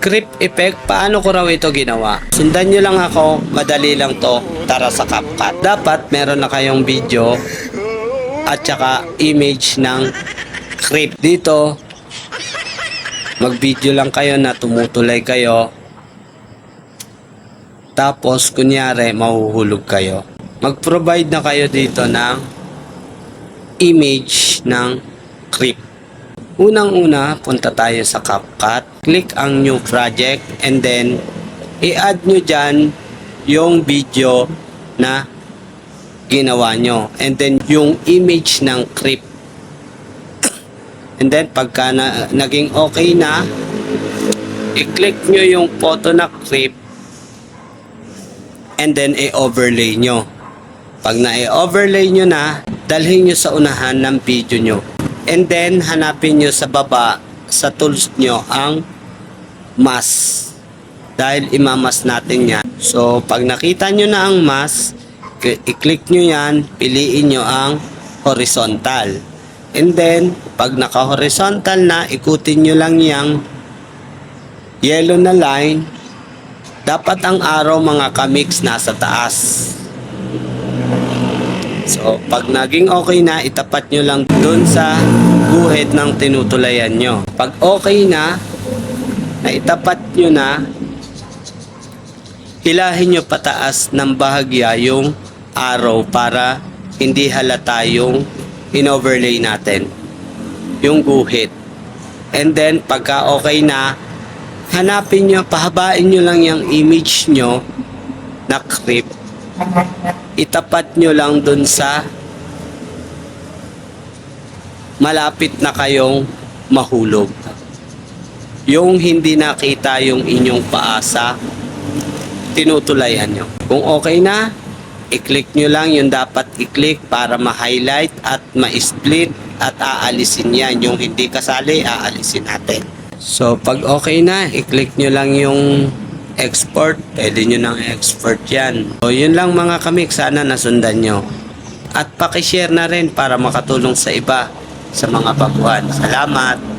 Creep effect, paano ko raw ito ginawa? Sundan nyo lang ako, madali lang to, tara sa CapCut. Dapat meron na kayong video at saka image ng creep. Dito, mag-video lang kayo na tumutulay kayo. Tapos, kunyari, mahuhulog kayo. Mag-provide na kayo dito ng image ng creep. Unang-una, punta tayo sa CapCut. Click ang new project and then i-add nyo dyan yung video na ginawa nyo. And then yung image ng creep. And then pagka naging okay na, i-click nyo yung photo na creep and then i-overlay nyo. Pag na-overlay nyo na, dalhin nyo sa unahan ng video nyo. And then, hanapin nyo sa baba, sa tools nyo, ang mask. Dahil imamas natin yan. So, pag nakita nyo na ang mask, i-click nyo yan, piliin nyo ang horizontal. And then, pag naka-horizontal na, ikutin nyo lang yung yellow na line. Dapat ang arrow mga kamix nasa taas. So, pag naging okay na, itapat nyo lang dun sa guhit ng tinutulayan nyo. Pag okay na itapat nyo na, hilahin nyo pataas ng bahagya yung arrow para hindi halata yung in-overlay natin, yung guhit. And then, pagka okay na, hanapin nyo, pahabain nyo lang yung image nyo na creep. Itapat nyo lang dun sa malapit na kayong mahulog. Yung hindi nakita yung inyong paa sa tinutulayan nyo. Kung okay na, i-click nyo lang yung dapat i-click para ma-highlight at ma-split at aalisin yan. Yung hindi kasali, aalisin natin. So, pag okay na, i-click nyo lang yung export, pwede nyo nang export yan. So, yun lang mga kamik, sana nasundan nyo. At pakishare na rin para makatulong sa iba sa mga baguhan. Salamat!